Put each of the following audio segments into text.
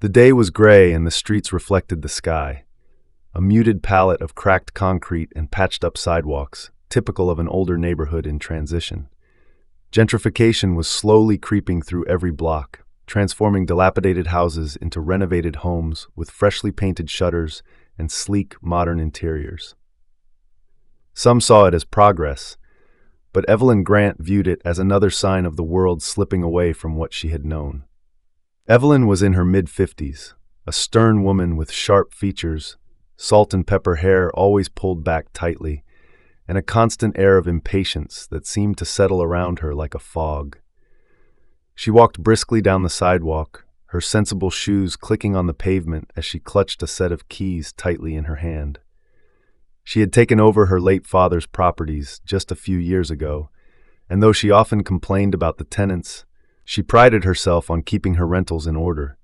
The day was gray and the streets reflected the sky, a muted palette of cracked concrete and patched-up sidewalks, typical of an older neighborhood in transition. Gentrification was slowly creeping through every block, transforming dilapidated houses into renovated homes with freshly painted shutters and sleek, modern interiors. Some saw it as progress, but Evelyn Grant viewed it as another sign of the world slipping away from what she had known. Evelyn was in her mid-50s, a stern woman with sharp features, salt and pepper hair always pulled back tightly, and a constant air of impatience that seemed to settle around her like a fog. She walked briskly down the sidewalk, her sensible shoes clicking on the pavement as she clutched a set of keys tightly in her hand. She had taken over her late father's properties just a few years ago, and though she often complained about the tenants, she prided herself on keeping her rentals in order.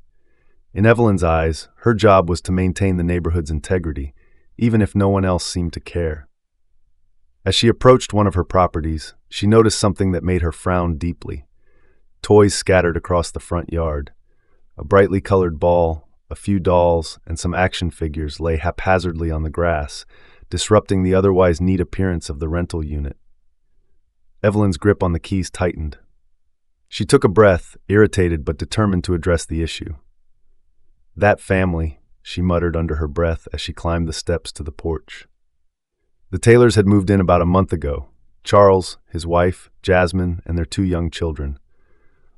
In Evelyn's eyes, her job was to maintain the neighborhood's integrity, even if no one else seemed to care. As she approached one of her properties, she noticed something that made her frown deeply. Toys scattered across the front yard. A brightly colored ball, a few dolls, and some action figures lay haphazardly on the grass, disrupting the otherwise neat appearance of the rental unit. Evelyn's grip on the keys tightened. She took a breath, irritated but determined to address the issue. "That family," she muttered under her breath as she climbed the steps to the porch. The Taylors had moved in about a month ago. Charles, his wife, Jasmine, and their 2 young children.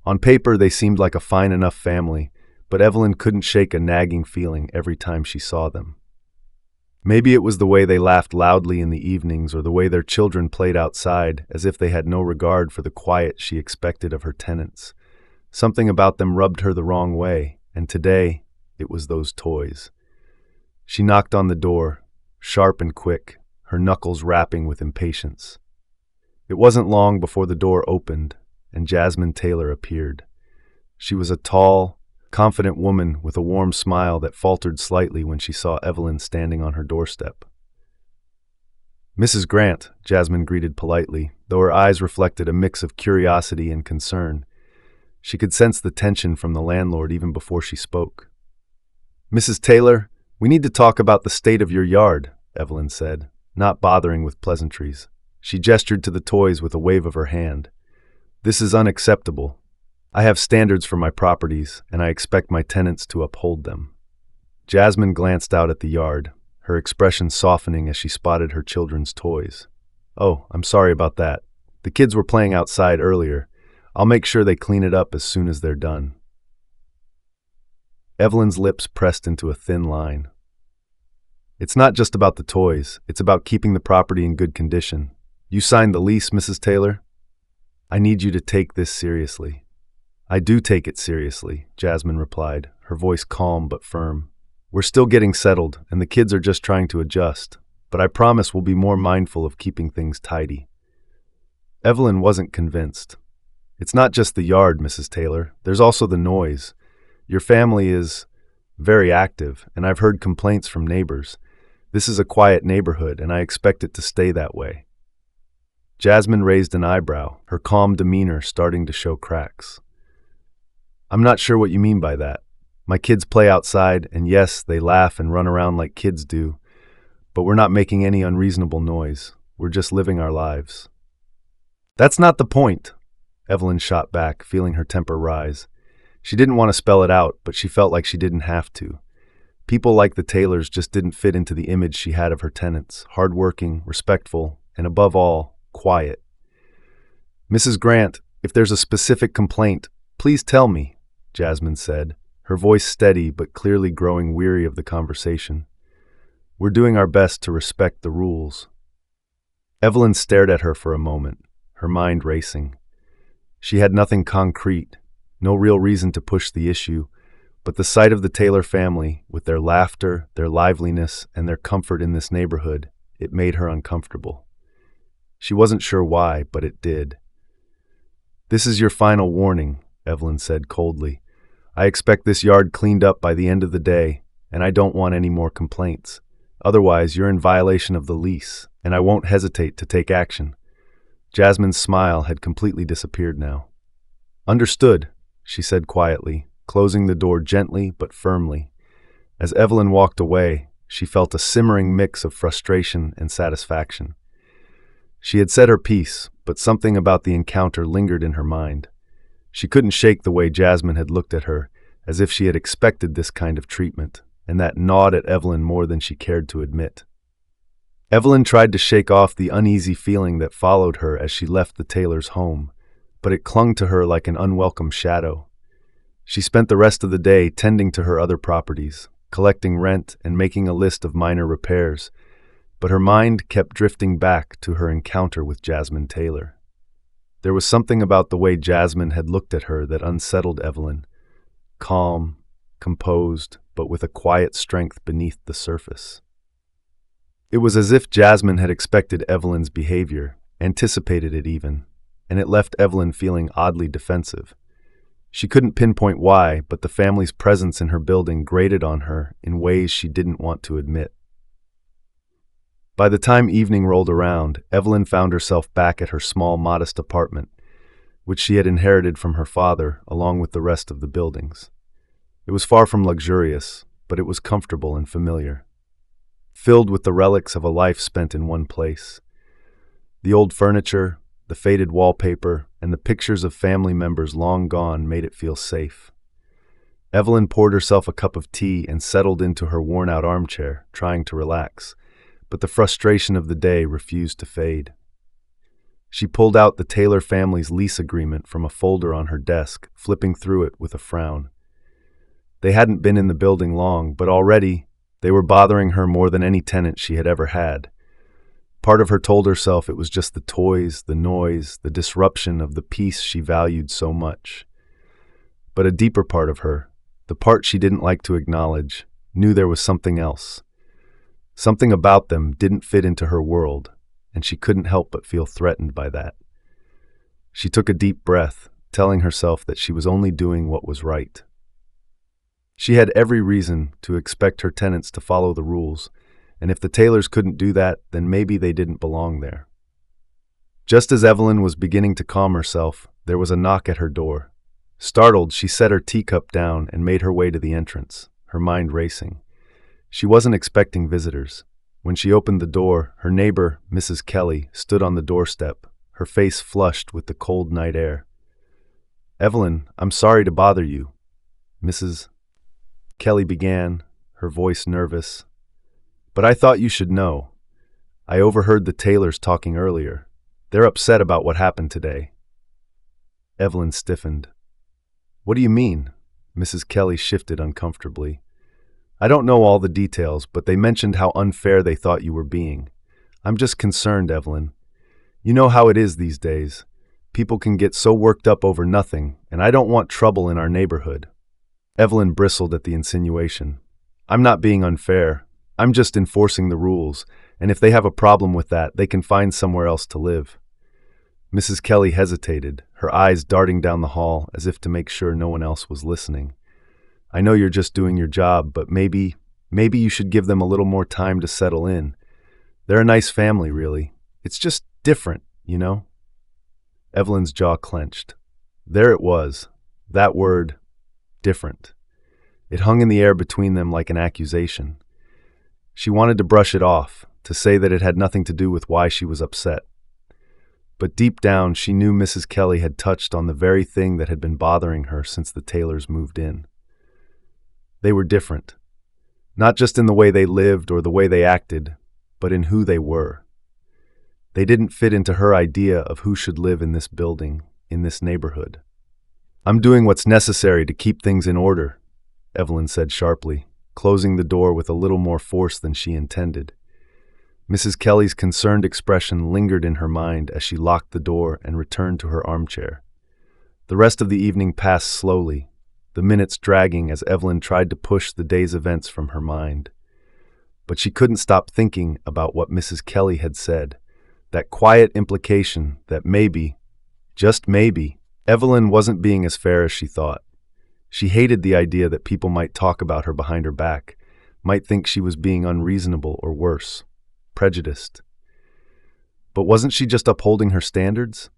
On paper, they seemed like a fine enough family, but Evelyn couldn't shake a nagging feeling every time she saw them. Maybe it was the way they laughed loudly in the evenings or the way their children played outside as if they had no regard for the quiet she expected of her tenants. Something about them rubbed her the wrong way, and today, it was those toys. She knocked on the door, sharp and quick, her knuckles rapping with impatience. It wasn't long before the door opened, and Jasmine Taylor appeared. She was a tall, confident woman with a warm smile that faltered slightly when she saw Evelyn standing on her doorstep. "Mrs. Grant," Jasmine greeted politely, though her eyes reflected a mix of curiosity and concern. She could sense the tension from the landlord even before she spoke. "Mrs. Taylor, we need to talk about the state of your yard," Evelyn said, not bothering with pleasantries. She gestured to the toys with a wave of her hand. "This is unacceptable. I have standards for my properties, and I expect my tenants to uphold them." Jasmine glanced out at the yard, her expression softening as she spotted her children's toys. "Oh, I'm sorry about that. The kids were playing outside earlier. I'll make sure they clean it up as soon as they're done." Evelyn's lips pressed into a thin line. "It's not just about the toys, it's about keeping the property in good condition. You signed the lease, Mrs. Taylor? I need you to take this seriously." "I do take it seriously," Jasmine replied, her voice calm but firm. "We're still getting settled, and the kids are just trying to adjust, but I promise we'll be more mindful of keeping things tidy." Evelyn wasn't convinced. "It's not just the yard, Mrs. Taylor. There's also the noise. Your family is very active, and I've heard complaints from neighbors. This is a quiet neighborhood, and I expect it to stay that way." Jasmine raised an eyebrow, her calm demeanor starting to show cracks. "I'm not sure what you mean by that. My kids play outside, and yes, they laugh and run around like kids do, but we're not making any unreasonable noise. We're just living our lives." "That's not the point," Evelyn shot back, feeling her temper rise. She didn't want to spell it out, but she felt like she didn't have to. People like the Taylors just didn't fit into the image she had of her tenants, hardworking, respectful, and above all, quiet. "Mrs. Grant, if there's a specific complaint, please tell me," Jasmine said, her voice steady but clearly growing weary of the conversation. "We're doing our best to respect the rules." Evelyn stared at her for a moment, her mind racing. She had nothing concrete, no real reason to push the issue, but the sight of the Taylor family, with their laughter, their liveliness, and their comfort in this neighborhood, it made her uncomfortable. She wasn't sure why, but it did. "This is your final warning," Evelyn said coldly. "I expect this yard cleaned up by the end of the day, and I don't want any more complaints. Otherwise, you're in violation of the lease, and I won't hesitate to take action." Jasmine's smile had completely disappeared now. "Understood," she said quietly, closing the door gently but firmly. As Evelyn walked away, she felt a simmering mix of frustration and satisfaction. She had said her piece, but something about the encounter lingered in her mind. She couldn't shake the way Jasmine had looked at her, as if she had expected this kind of treatment, and that gnawed at Evelyn more than she cared to admit. Evelyn tried to shake off the uneasy feeling that followed her as she left the tailor's home, but it clung to her like an unwelcome shadow. She spent the rest of the day tending to her other properties, collecting rent and making a list of minor repairs, but her mind kept drifting back to her encounter with Jasmine Taylor. There was something about the way Jasmine had looked at her that unsettled Evelyn, calm, composed, but with a quiet strength beneath the surface. It was as if Jasmine had expected Evelyn's behavior, anticipated it even, and it left Evelyn feeling oddly defensive. She couldn't pinpoint why, but the family's presence in her building grated on her in ways she didn't want to admit. By the time evening rolled around, Evelyn found herself back at her small, modest apartment, which she had inherited from her father along with the rest of the buildings. It was far from luxurious, but it was comfortable and familiar, filled with the relics of a life spent in one place. The old furniture, the faded wallpaper, and the pictures of family members long gone made it feel safe. Evelyn poured herself a cup of tea and settled into her worn-out armchair, trying to relax, but the frustration of the day refused to fade. She pulled out the Taylor family's lease agreement from a folder on her desk, flipping through it with a frown. They hadn't been in the building long, but already they were bothering her more than any tenant she had ever had. Part of her told herself it was just the toys, the noise, the disruption of the peace she valued so much. But a deeper part of her, the part she didn't like to acknowledge, knew there was something else. Something about them didn't fit into her world, and she couldn't help but feel threatened by that. She took a deep breath, telling herself that she was only doing what was right. She had every reason to expect her tenants to follow the rules, and if the Taylors couldn't do that, then maybe they didn't belong there. Just as Evelyn was beginning to calm herself, there was a knock at her door. Startled, she set her teacup down and made her way to the entrance, her mind racing. She wasn't expecting visitors. When she opened the door, her neighbor, Mrs. Kelly, stood on the doorstep, her face flushed with the cold night air. "Evelyn, I'm sorry to bother you," Mrs. Kelly began, her voice nervous. "But I thought you should know. I overheard the Taylors talking earlier. They're upset about what happened today." Evelyn stiffened. "What do you mean?" Mrs. Kelly shifted uncomfortably. "I don't know all the details, but they mentioned how unfair they thought you were being. I'm just concerned, Evelyn. You know how it is these days. People can get so worked up over nothing, and I don't want trouble in our neighborhood." Evelyn bristled at the insinuation. "I'm not being unfair. I'm just enforcing the rules, and if they have a problem with that, they can find somewhere else to live." Mrs. Kelly hesitated, her eyes darting down the hall as if to make sure no one else was listening. "I know you're just doing your job, but maybe you should give them a little more time to settle in. They're a nice family, really. It's just different, you know?" Evelyn's jaw clenched. There it was, that word, different. It hung in the air between them like an accusation. She wanted to brush it off, to say that it had nothing to do with why she was upset. But deep down, she knew Mrs. Kelly had touched on the very thing that had been bothering her since the Taylors moved in. They were different, not just in the way they lived or the way they acted, but in who they were. They didn't fit into her idea of who should live in this building, in this neighborhood. "I'm doing what's necessary to keep things in order," Evelyn said sharply, closing the door with a little more force than she intended. Mrs. Kelly's concerned expression lingered in her mind as she locked the door and returned to her armchair. The rest of the evening passed slowly, the minutes dragging as Evelyn tried to push the day's events from her mind. But she couldn't stop thinking about what Mrs. Kelly had said, that quiet implication that maybe, just maybe, Evelyn wasn't being as fair as she thought. She hated the idea that people might talk about her behind her back, might think she was being unreasonable or worse, prejudiced. But wasn't she just upholding her standards?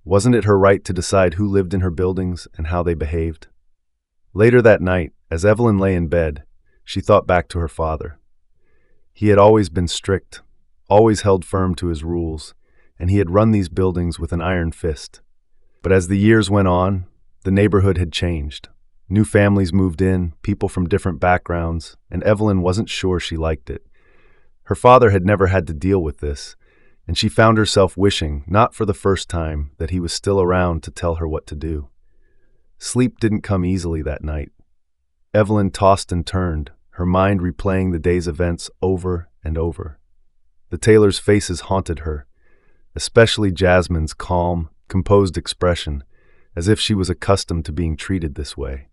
Wasn't it her right to decide who lived in her buildings and how they behaved? Later that night, as Evelyn lay in bed, she thought back to her father. He had always been strict, always held firm to his rules, and he had run these buildings with an iron fist. But as the years went on, the neighborhood had changed. New families moved in, people from different backgrounds, and Evelyn wasn't sure she liked it. Her father had never had to deal with this, and she found herself wishing, not for the first time, that he was still around to tell her what to do. Sleep didn't come easily that night. Evelyn tossed and turned, her mind replaying the day's events over and over. The Taylors' faces haunted her, especially Jasmine's calm, composed expression, as if she was accustomed to being treated this way.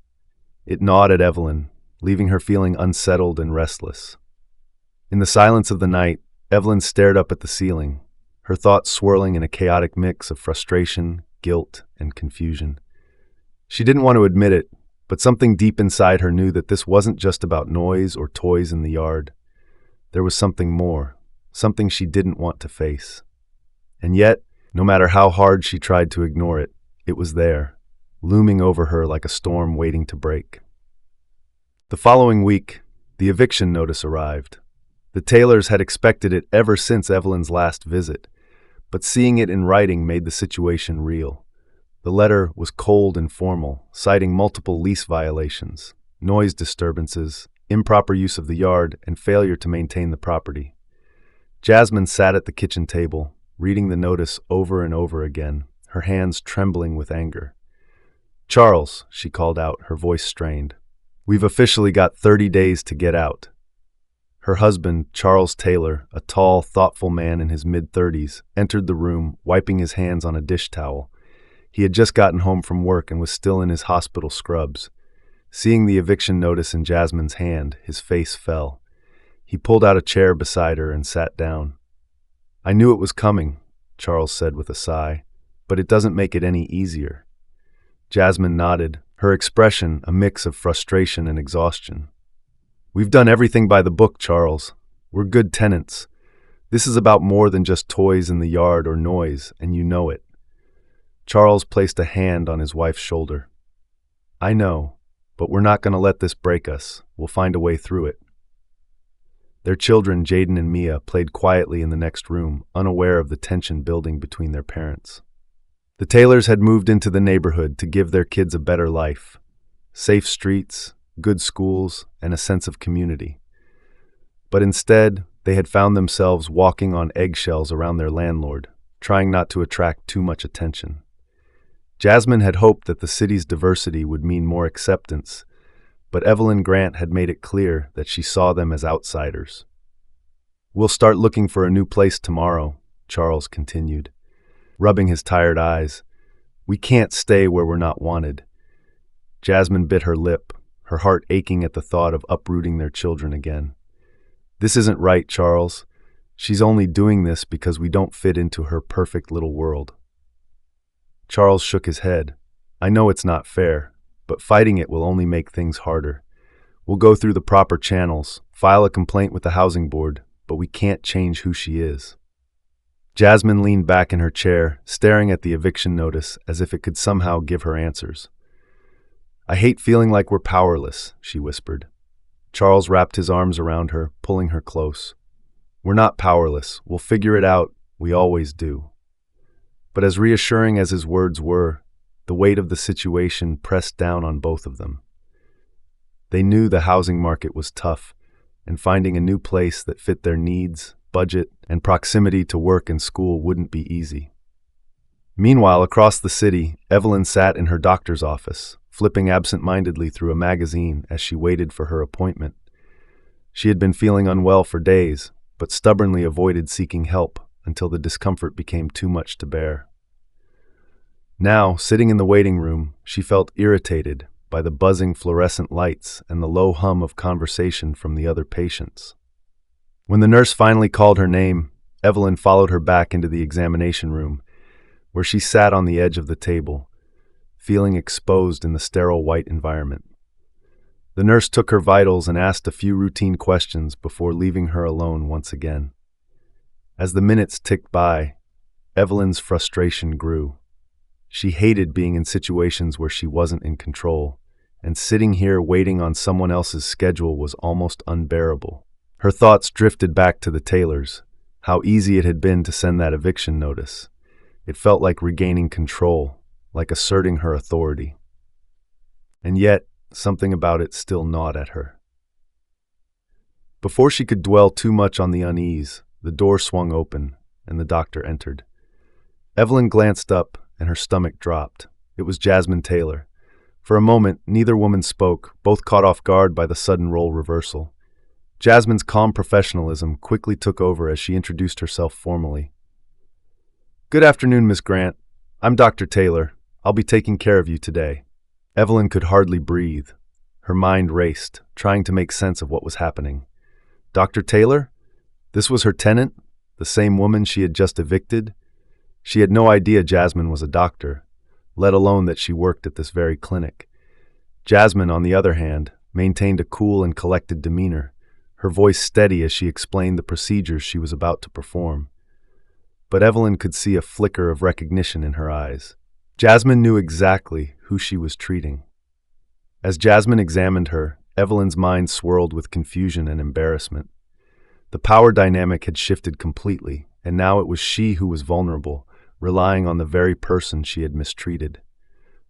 It gnawed at Evelyn, leaving her feeling unsettled and restless. In the silence of the night, Evelyn stared up at the ceiling, her thoughts swirling in a chaotic mix of frustration, guilt, and confusion. She didn't want to admit it, but something deep inside her knew that this wasn't just about noise or toys in the yard. There was something more, something she didn't want to face. And yet, no matter how hard she tried to ignore it, it was there, looming over her like a storm waiting to break. The following week, the eviction notice arrived. The Taylors had expected it ever since Evelyn's last visit, but seeing it in writing made the situation real. The letter was cold and formal, citing multiple lease violations, noise disturbances, improper use of the yard, and failure to maintain the property. Jasmine sat at the kitchen table, reading the notice over and over again, her hands trembling with anger. "Charles," she called out, her voice strained. "We've officially got 30 days to get out." Her husband, Charles Taylor, a tall, thoughtful man in his mid-30s, entered the room, wiping his hands on a dish towel. He had just gotten home from work and was still in his hospital scrubs. Seeing the eviction notice in Jasmine's hand, his face fell. He pulled out a chair beside her and sat down. "I knew it was coming," Charles said with a sigh, "but it doesn't make it any easier." Jasmine nodded, her expression a mix of frustration and exhaustion. "We've done everything by the book, Charles. We're good tenants. This is about more than just toys in the yard or noise, and you know it." Charles placed a hand on his wife's shoulder. "I know, but we're not going to let this break us. We'll find a way through it." Their children, Jaden and Mia, played quietly in the next room, unaware of the tension building between their parents. The Taylors had moved into the neighborhood to give their kids a better life. Safe streets, good schools, and a sense of community. But instead, they had found themselves walking on eggshells around their landlord, trying not to attract too much attention. Jasmine had hoped that the city's diversity would mean more acceptance, but Evelyn Grant had made it clear that she saw them as outsiders. "We'll start looking for a new place tomorrow," Charles continued, rubbing his tired eyes. "We can't stay where we're not wanted." Jasmine bit her lip, her heart aching at the thought of uprooting their children again. "This isn't right, Charles. She's only doing this because we don't fit into her perfect little world." Charles shook his head. "I know it's not fair, but fighting it will only make things harder. We'll go through the proper channels, file a complaint with the housing board, but we can't change who she is." Jasmine leaned back in her chair, staring at the eviction notice as if it could somehow give her answers. "I hate feeling like we're powerless," she whispered. Charles wrapped his arms around her, pulling her close. "We're not powerless. We'll figure it out. We always do." But as reassuring as his words were, the weight of the situation pressed down on both of them. They knew the housing market was tough, and finding a new place that fit their needs, budget, and proximity to work and school wouldn't be easy. Meanwhile, across the city, Evelyn sat in her doctor's office, flipping absent-mindedly through a magazine as she waited for her appointment. She had been feeling unwell for days, but stubbornly avoided seeking help until the discomfort became too much to bear. Now, sitting in the waiting room, she felt irritated by the buzzing fluorescent lights and the low hum of conversation from the other patients. When the nurse finally called her name, Evelyn followed her back into the examination room, where she sat on the edge of the table, feeling exposed in the sterile white environment. The nurse took her vitals and asked a few routine questions before leaving her alone once again. As the minutes ticked by, Evelyn's frustration grew. She hated being in situations where she wasn't in control, and sitting here waiting on someone else's schedule was almost unbearable. Her thoughts drifted back to the Taylors, how easy it had been to send that eviction notice. It felt like regaining control, like asserting her authority. And yet, something about it still gnawed at her. Before she could dwell too much on the unease, the door swung open, and the doctor entered. Evelyn glanced up, and her stomach dropped. It was Jasmine Taylor. For a moment, neither woman spoke, both caught off guard by the sudden role reversal. Jasmine's calm professionalism quickly took over as she introduced herself formally. "Good afternoon, Miss Grant. I'm Dr. Taylor. I'll be taking care of you today." Evelyn could hardly breathe. Her mind raced, trying to make sense of what was happening. Dr. Taylor? This was her tenant? The same woman she had just evicted? She had no idea Jasmine was a doctor, let alone that she worked at this very clinic. Jasmine, on the other hand, maintained a cool and collected demeanor, her voice steady as she explained the procedures she was about to perform. But Evelyn could see a flicker of recognition in her eyes. Jasmine knew exactly who she was treating. As Jasmine examined her, Evelyn's mind swirled with confusion and embarrassment. The power dynamic had shifted completely, and now it was she who was vulnerable, relying on the very person she had mistreated.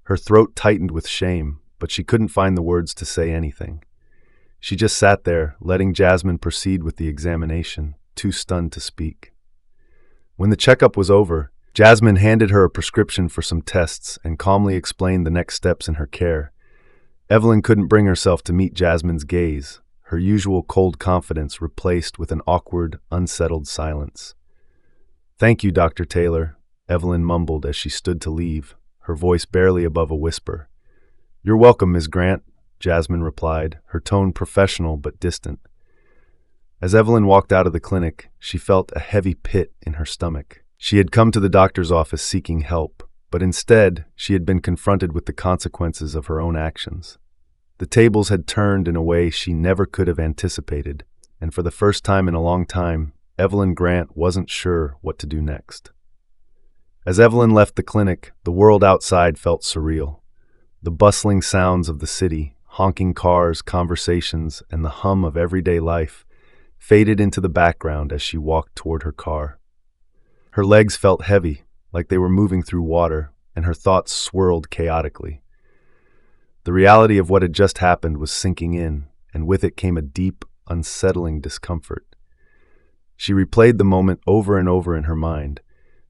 Her throat tightened with shame, but she couldn't find the words to say anything. She just sat there, letting Jasmine proceed with the examination, too stunned to speak. When the checkup was over, Jasmine handed her a prescription for some tests and calmly explained the next steps in her care. Evelyn couldn't bring herself to meet Jasmine's gaze, her usual cold confidence replaced with an awkward, unsettled silence. "Thank you, Dr. Taylor," Evelyn mumbled as she stood to leave, her voice barely above a whisper. "You're welcome, Ms. Grant," Jasmine replied, her tone professional but distant. As Evelyn walked out of the clinic, she felt a heavy pit in her stomach. She had come to the doctor's office seeking help, but instead, she had been confronted with the consequences of her own actions. The tables had turned in a way she never could have anticipated, and for the first time in a long time, Evelyn Grant wasn't sure what to do next. As Evelyn left the clinic, the world outside felt surreal. The bustling sounds of the city, honking cars, conversations, and the hum of everyday life faded into the background as she walked toward her car. Her legs felt heavy, like they were moving through water, and her thoughts swirled chaotically. The reality of what had just happened was sinking in, and with it came a deep, unsettling discomfort. She replayed the moment over and over in her mind,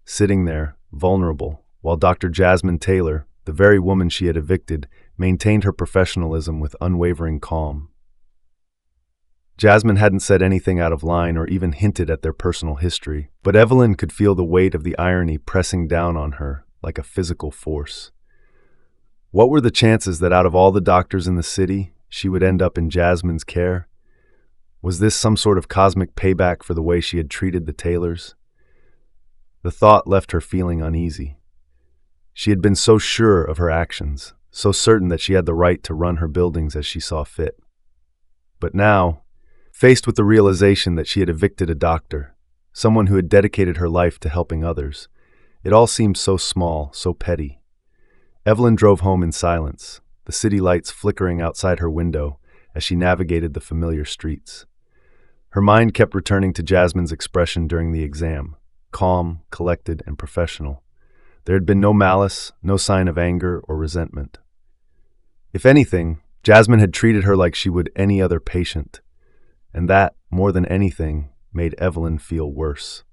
sitting there, vulnerable, while Dr. Jasmine Taylor, the very woman she had evicted, maintained her professionalism with unwavering calm. Jasmine hadn't said anything out of line or even hinted at their personal history, but Evelyn could feel the weight of the irony pressing down on her like a physical force. What were the chances that out of all the doctors in the city, she would end up in Jasmine's care? Was this some sort of cosmic payback for the way she had treated the Taylors? The thought left her feeling uneasy. She had been so sure of her actions, so certain that she had the right to run her buildings as she saw fit. But now, faced with the realization that she had evicted a doctor, someone who had dedicated her life to helping others, it all seemed so small, so petty. Evelyn drove home in silence, the city lights flickering outside her window as she navigated the familiar streets. Her mind kept returning to Jasmine's expression during the exam, calm, collected, and professional. There had been no malice, no sign of anger or resentment. If anything, Jasmine had treated her like she would any other patient, and that, more than anything, made Evelyn feel worse.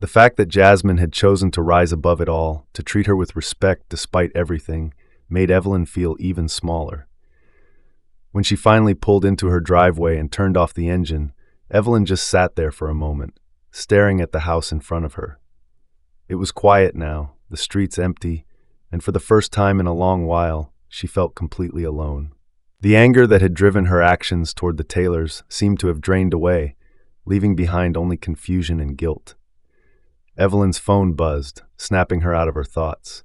The fact that Jasmine had chosen to rise above it all, to treat her with respect despite everything, made Evelyn feel even smaller. When she finally pulled into her driveway and turned off the engine, Evelyn just sat there for a moment, staring at the house in front of her. It was quiet now, the streets empty, and for the first time in a long while, she felt completely alone. The anger that had driven her actions toward the Taylors seemed to have drained away, leaving behind only confusion and guilt. Evelyn's phone buzzed, snapping her out of her thoughts.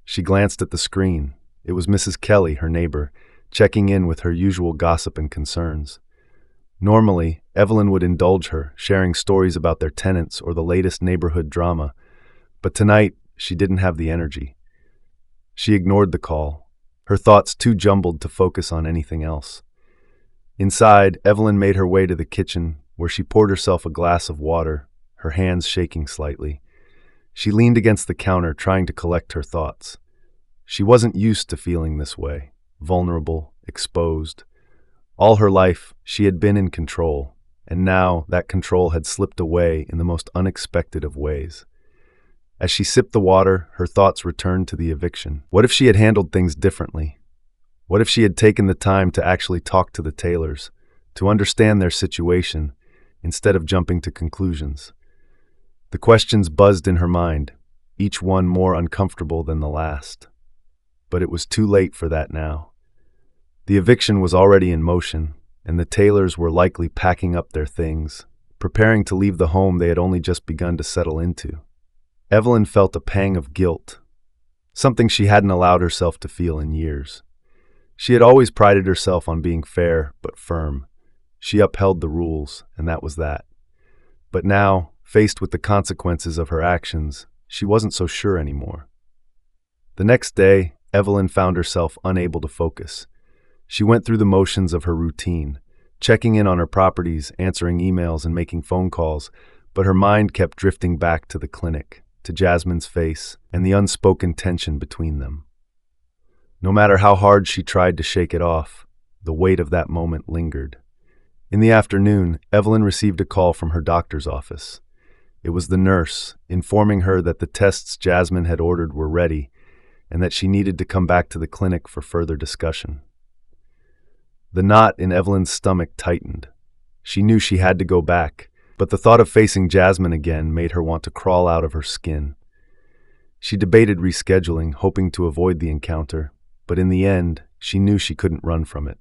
She glanced at the screen. It was Mrs. Kelly, her neighbor, checking in with her usual gossip and concerns. Normally, Evelyn would indulge her, sharing stories about their tenants or the latest neighborhood drama, but tonight she didn't have the energy. She ignored the call, her thoughts too jumbled to focus on anything else. Inside, Evelyn made her way to the kitchen, where she poured herself a glass of water, her hands shaking slightly. She leaned against the counter, trying to collect her thoughts. She wasn't used to feeling this way, vulnerable, exposed. All her life, she had been in control, and now that control had slipped away in the most unexpected of ways. As she sipped the water, her thoughts returned to the eviction. What if she had handled things differently? What if she had taken the time to actually talk to the Taylors, to understand their situation, instead of jumping to conclusions? The questions buzzed in her mind, each one more uncomfortable than the last. But it was too late for that now. The eviction was already in motion, and the Taylors were likely packing up their things, preparing to leave the home they had only just begun to settle into. Evelyn felt a pang of guilt, something she hadn't allowed herself to feel in years. She had always prided herself on being fair but firm. She upheld the rules, and that was that. But now, faced with the consequences of her actions, she wasn't so sure anymore. The next day, Evelyn found herself unable to focus. She went through the motions of her routine, checking in on her properties, answering emails, and making phone calls, but her mind kept drifting back to the clinic, to Jasmine's face, and the unspoken tension between them. No matter how hard she tried to shake it off, the weight of that moment lingered. In the afternoon, Evelyn received a call from her doctor's office. It was the nurse, informing her that the tests Jasmine had ordered were ready, and that she needed to come back to the clinic for further discussion. The knot in Evelyn's stomach tightened. She knew she had to go back, but the thought of facing Jasmine again made her want to crawl out of her skin. She debated rescheduling, hoping to avoid the encounter, but in the end, she knew she couldn't run from it.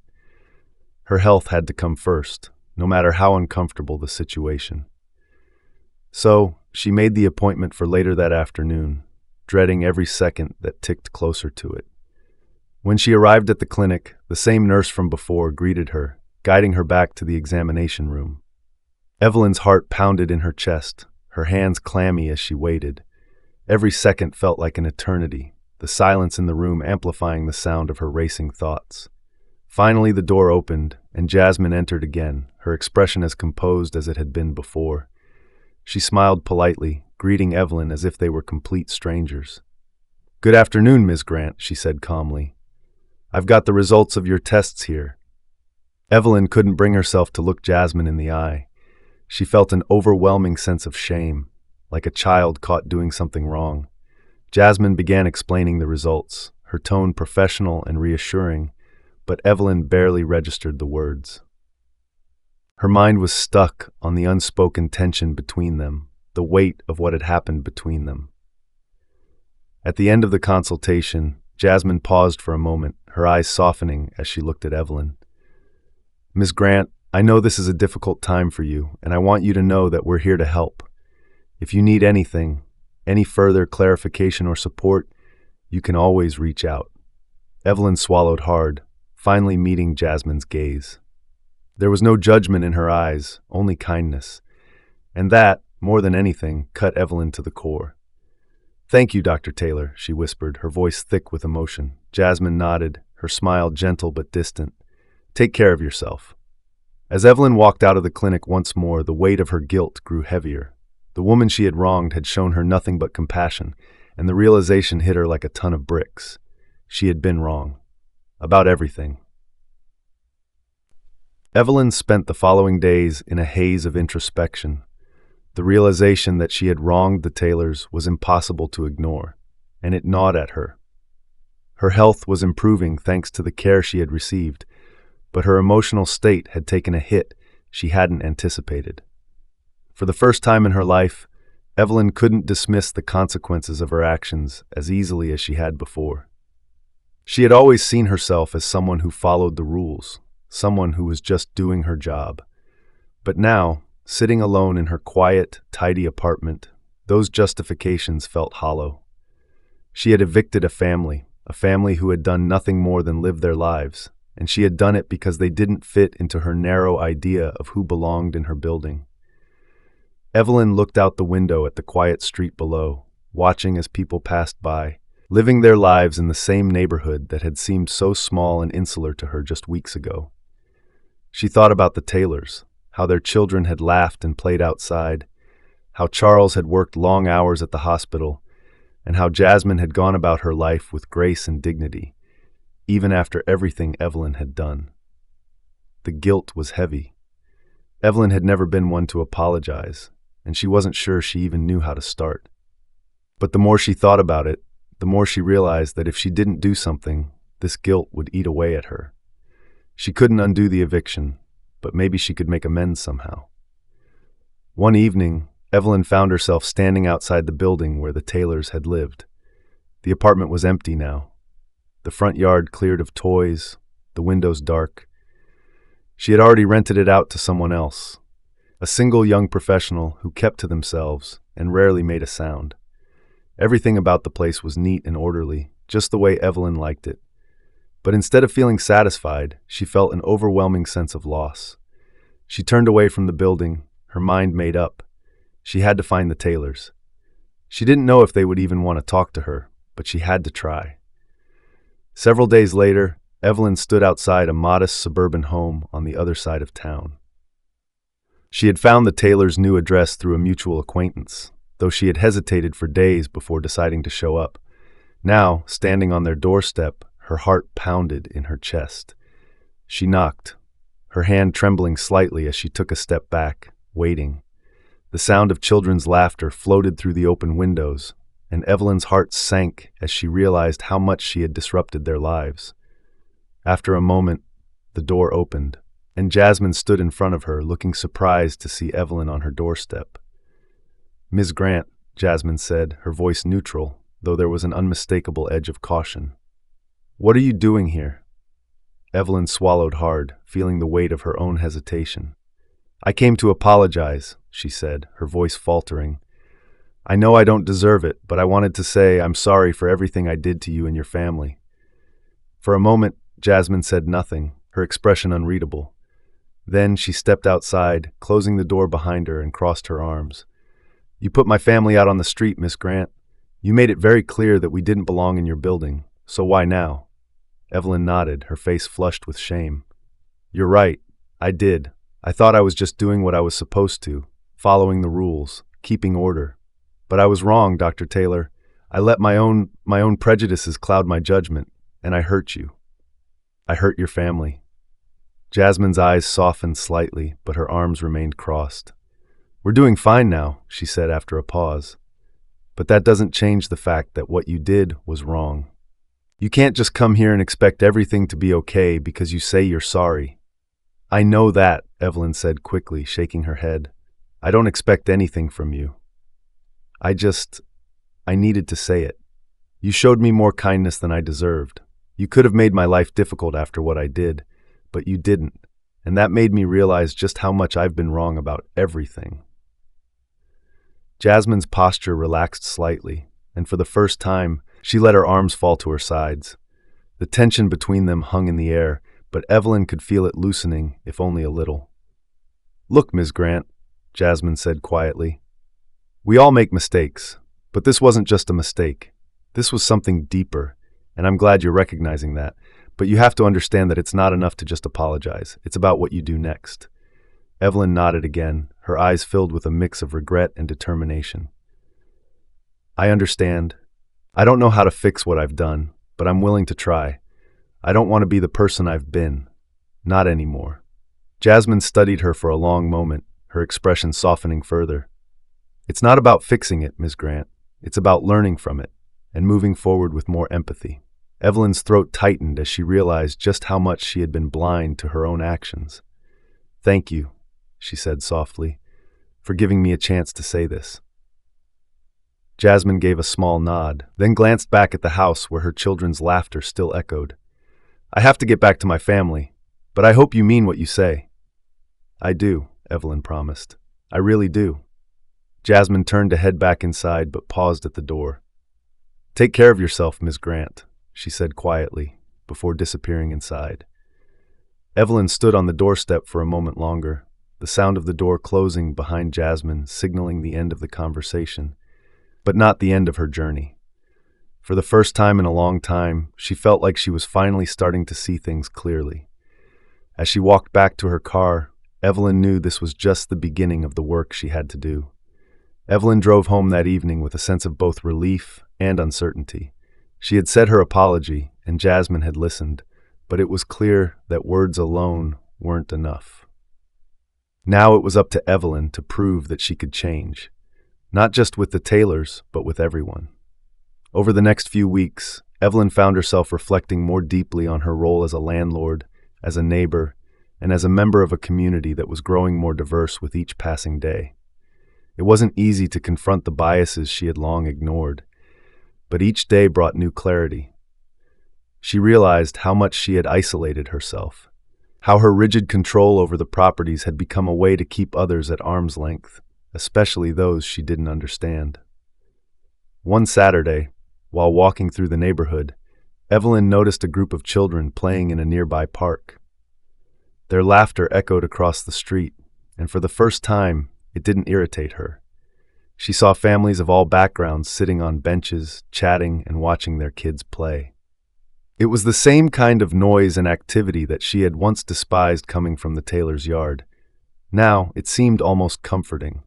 Her health had to come first, no matter how uncomfortable the situation. So, she made the appointment for later that afternoon, dreading every second that ticked closer to it. When she arrived at the clinic, the same nurse from before greeted her, guiding her back to the examination room. Evelyn's heart pounded in her chest, her hands clammy as she waited. Every second felt like an eternity, the silence in the room amplifying the sound of her racing thoughts. Finally, the door opened, and Jasmine entered again, her expression as composed as it had been before. She smiled politely, greeting Evelyn as if they were complete strangers. "Good afternoon, Ms. Grant," she said calmly. "I've got the results of your tests here." Evelyn couldn't bring herself to look Jasmine in the eye. She felt an overwhelming sense of shame, like a child caught doing something wrong. Jasmine began explaining the results, her tone professional and reassuring, but Evelyn barely registered the words. Her mind was stuck on the unspoken tension between them, the weight of what had happened between them. At the end of the consultation, Jasmine paused for a moment, her eyes softening as she looked at Evelyn. "Ms. Grant, I know this is a difficult time for you, and I want you to know that we're here to help. If you need anything, any further clarification or support, you can always reach out." Evelyn swallowed hard, finally meeting Jasmine's gaze. There was no judgment in her eyes, only kindness. And that, more than anything, cut Evelyn to the core. "Thank you, Dr. Taylor," she whispered, her voice thick with emotion. Jasmine nodded, her smile gentle but distant. "Take care of yourself." As Evelyn walked out of the clinic once more, the weight of her guilt grew heavier. The woman she had wronged had shown her nothing but compassion, and the realization hit her like a ton of bricks. She had been wrong. About everything. Evelyn spent the following days in a haze of introspection. The realization that she had wronged the Taylors was impossible to ignore, and it gnawed at her. Her health was improving thanks to the care she had received, but her emotional state had taken a hit she hadn't anticipated. For the first time in her life, Evelyn couldn't dismiss the consequences of her actions as easily as she had before. She had always seen herself as someone who followed the rules, someone who was just doing her job. But now, sitting alone in her quiet, tidy apartment, those justifications felt hollow. She had evicted a family who had done nothing more than live their lives, and she had done it because they didn't fit into her narrow idea of who belonged in her building. Evelyn looked out the window at the quiet street below, watching as people passed by, living their lives in the same neighborhood that had seemed so small and insular to her just weeks ago. She thought about the Taylors, how their children had laughed and played outside, how Charles had worked long hours at the hospital, and how Jasmine had gone about her life with grace and dignity, even after everything Evelyn had done. The guilt was heavy. Evelyn had never been one to apologize, and she wasn't sure she even knew how to start. But the more she thought about it, the more she realized that if she didn't do something, this guilt would eat away at her. She couldn't undo the eviction, but maybe she could make amends somehow. One evening, Evelyn found herself standing outside the building where the Taylors had lived. The apartment was empty now, the front yard cleared of toys, the windows dark. She had already rented it out to someone else, a single young professional who kept to themselves and rarely made a sound. Everything about the place was neat and orderly, just the way Evelyn liked it. But instead of feeling satisfied, she felt an overwhelming sense of loss. She turned away from the building, her mind made up. She had to find the Taylors. She didn't know if they would even want to talk to her, but she had to try. Several days later, Evelyn stood outside a modest suburban home on the other side of town. She had found the Taylors' new address through a mutual acquaintance, though she had hesitated for days before deciding to show up. Now, standing on their doorstep, her heart pounded in her chest. She knocked, her hand trembling slightly as she took a step back, waiting. The sound of children's laughter floated through the open windows, and Evelyn's heart sank as she realized how much she had disrupted their lives. After a moment, the door opened, and Jasmine stood in front of her, looking surprised to see Evelyn on her doorstep. "Ms. Grant," Jasmine said, her voice neutral, though there was an unmistakable edge of caution. "What are you doing here?" Evelyn swallowed hard, feeling the weight of her own hesitation. "I came to apologize," she said, her voice faltering. "I know I don't deserve it, but I wanted to say I'm sorry for everything I did to you and your family." For a moment, Jasmine said nothing, her expression unreadable. Then she stepped outside, closing the door behind her, and crossed her arms. "You put my family out on the street, Miss Grant. You made it very clear that we didn't belong in your building, so why now?" Evelyn nodded, her face flushed with shame. "You're right, I did. I thought I was just doing what I was supposed to, following the rules, keeping order. But I was wrong, Dr. Taylor. I let my own prejudices cloud my judgment, and I hurt you. I hurt your family." Jasmine's eyes softened slightly, but her arms remained crossed. "We're doing fine now," she said after a pause. "But that doesn't change the fact that what you did was wrong. You can't just come here and expect everything to be okay because you say you're sorry." "I know that," Evelyn said quickly, shaking her head. "I don't expect anything from you. I needed to say it. You showed me more kindness than I deserved. You could have made my life difficult after what I did, but you didn't, and that made me realize just how much I've been wrong about everything." Jasmine's posture relaxed slightly, and for the first time, she let her arms fall to her sides. The tension between them hung in the air, but Evelyn could feel it loosening, if only a little. "Look, Ms. Grant," Jasmine said quietly. "We all make mistakes, but this wasn't just a mistake. This was something deeper, and I'm glad you're recognizing that. But you have to understand that it's not enough to just apologize. It's about what you do next." Evelyn nodded again, her eyes filled with a mix of regret and determination. "I understand. I don't know how to fix what I've done, but I'm willing to try. I don't want to be the person I've been. Not anymore." Jasmine studied her for a long moment, her expression softening further. "It's not about fixing it, Ms. Grant. It's about learning from it and moving forward with more empathy." Evelyn's throat tightened as she realized just how much she had been blind to her own actions. "Thank you," she said softly, "for giving me a chance to say this." Jasmine gave a small nod, then glanced back at the house where her children's laughter still echoed. "I have to get back to my family, but I hope you mean what you say." "I do," Evelyn promised. "I really do." Jasmine turned to head back inside, but paused at the door. "Take care of yourself, Ms. Grant," she said quietly, before disappearing inside. Evelyn stood on the doorstep for a moment longer, the sound of the door closing behind Jasmine signaling the end of the conversation, but not the end of her journey. For the first time in a long time, she felt like she was finally starting to see things clearly. As she walked back to her car, Evelyn knew this was just the beginning of the work she had to do. Evelyn drove home that evening with a sense of both relief and uncertainty. She had said her apology, and Jasmine had listened, but it was clear that words alone weren't enough. Now it was up to Evelyn to prove that she could change, not just with the Taylors, but with everyone. Over the next few weeks, Evelyn found herself reflecting more deeply on her role as a landlord, as a neighbor, and as a member of a community that was growing more diverse with each passing day. It wasn't easy to confront the biases she had long ignored, but each day brought new clarity. She realized how much she had isolated herself, how her rigid control over the properties had become a way to keep others at arm's length, especially those she didn't understand. One Saturday, while walking through the neighborhood, Evelyn noticed a group of children playing in a nearby park. Their laughter echoed across the street, and for the first time, it didn't irritate her. She saw families of all backgrounds sitting on benches, chatting and watching their kids play. It was the same kind of noise and activity that she had once despised coming from the Taylor's yard. Now, it seemed almost comforting.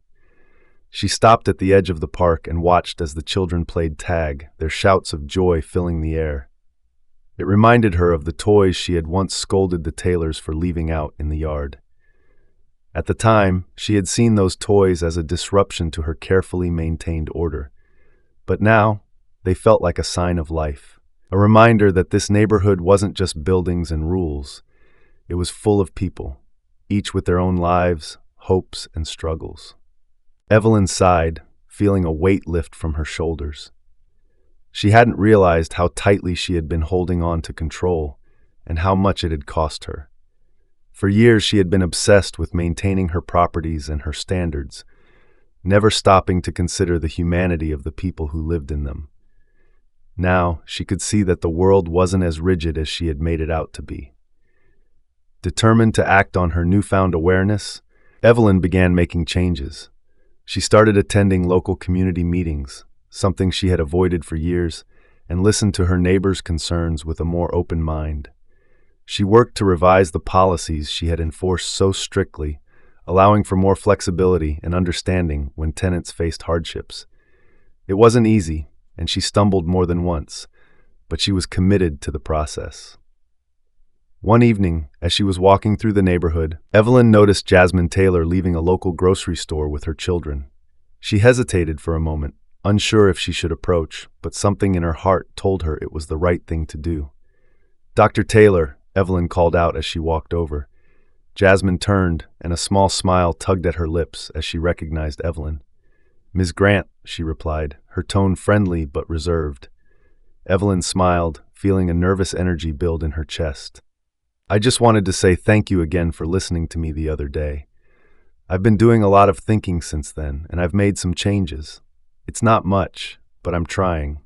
She stopped at the edge of the park and watched as the children played tag, their shouts of joy filling the air. It reminded her of the toys she had once scolded the Taylors for leaving out in the yard. At the time, she had seen those toys as a disruption to her carefully maintained order. But now, they felt like a sign of life, a reminder that this neighborhood wasn't just buildings and rules. It was full of people, each with their own lives, hopes, and struggles. Evelyn sighed, feeling a weight lift from her shoulders. She hadn't realized how tightly she had been holding on to control and how much it had cost her. For years she had been obsessed with maintaining her properties and her standards, never stopping to consider the humanity of the people who lived in them. Now she could see that the world wasn't as rigid as she had made it out to be. Determined to act on her newfound awareness, Evelyn began making changes. She started attending local community meetings, something she had avoided for years, and listened to her neighbors' concerns with a more open mind. She worked to revise the policies she had enforced so strictly, allowing for more flexibility and understanding when tenants faced hardships. It wasn't easy, and she stumbled more than once, but she was committed to the process. One evening, as she was walking through the neighborhood, Evelyn noticed Jasmine Taylor leaving a local grocery store with her children. She hesitated for a moment, unsure if she should approach, but something in her heart told her it was the right thing to do. "Dr. Taylor," Evelyn called out as she walked over. Jasmine turned, and a small smile tugged at her lips as she recognized Evelyn. "Ms. Grant," she replied, her tone friendly but reserved. Evelyn smiled, feeling a nervous energy build in her chest. "I just wanted to say thank you again for listening to me the other day. I've been doing a lot of thinking since then, and I've made some changes. It's not much, but I'm trying."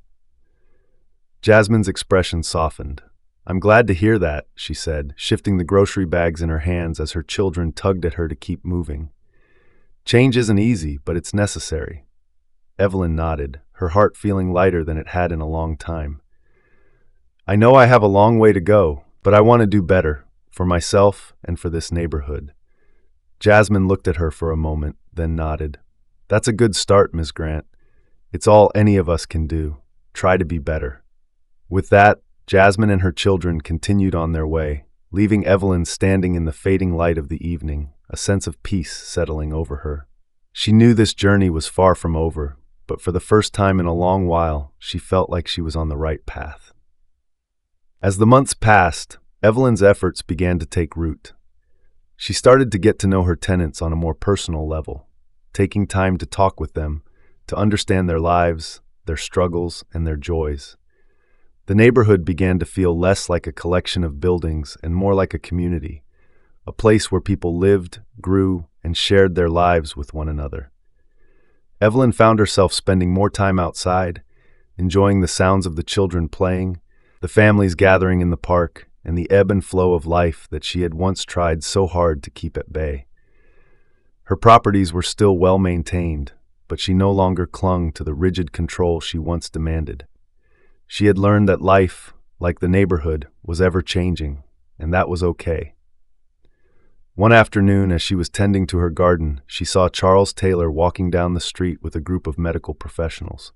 Jasmine's expression softened. "I'm glad to hear that," she said, shifting the grocery bags in her hands as her children tugged at her to keep moving. "Change isn't easy, but it's necessary." Evelyn nodded, her heart feeling lighter than it had in a long time. "I know I have a long way to go, but I want to do better, for myself and for this neighborhood." Jasmine looked at her for a moment, then nodded. "That's a good start, Ms. Grant. It's all any of us can do. Try to be better." With that, Jasmine and her children continued on their way, leaving Evelyn standing in the fading light of the evening, a sense of peace settling over her. She knew this journey was far from over, but for the first time in a long while, she felt like she was on the right path. As the months passed, Evelyn's efforts began to take root. She started to get to know her tenants on a more personal level, taking time to talk with them, to understand their lives, their struggles, and their joys. The neighborhood began to feel less like a collection of buildings and more like a community, a place where people lived, grew, and shared their lives with one another. Evelyn found herself spending more time outside, enjoying the sounds of the children playing, the families gathering in the park, and the ebb and flow of life that she had once tried so hard to keep at bay. Her properties were still well maintained, but she no longer clung to the rigid control she once demanded. She had learned that life, like the neighborhood, was ever-changing, and that was okay. One afternoon, as she was tending to her garden, she saw Charles Taylor walking down the street with a group of medical professionals.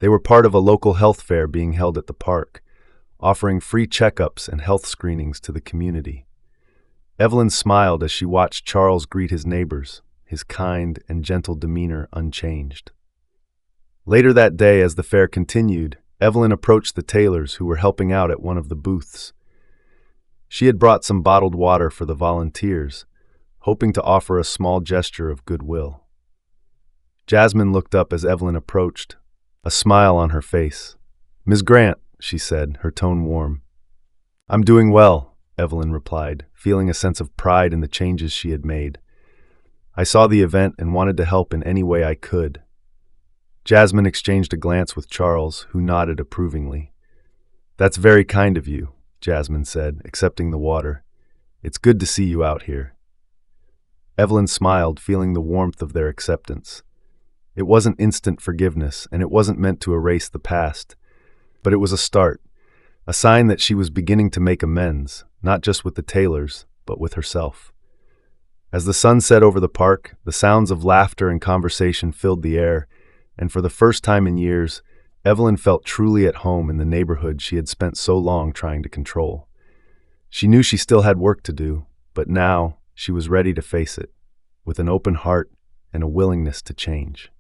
They were part of a local health fair being held at the park, offering free checkups and health screenings to the community. Evelyn smiled as she watched Charles greet his neighbors, his kind and gentle demeanor unchanged. Later that day, as the fair continued, Evelyn approached the Taylors who were helping out at one of the booths. She had brought some bottled water for the volunteers, hoping to offer a small gesture of goodwill. Jasmine looked up as Evelyn approached, a smile on her face. "Ms. Grant," she said, her tone warm. "I'm doing well," Evelyn replied, feeling a sense of pride in the changes she had made. "I saw the event and wanted to help in any way I could." Jasmine exchanged a glance with Charles, who nodded approvingly. "That's very kind of you," Jasmine said, accepting the water. "It's good to see you out here." Evelyn smiled, feeling the warmth of their acceptance. It wasn't instant forgiveness, and it wasn't meant to erase the past, but it was a start, a sign that she was beginning to make amends, not just with the Taylors, but with herself. As the sun set over the park, the sounds of laughter and conversation filled the air, and for the first time in years, Evelyn felt truly at home in the neighborhood she had spent so long trying to control. She knew she still had work to do, but now she was ready to face it, with an open heart and a willingness to change.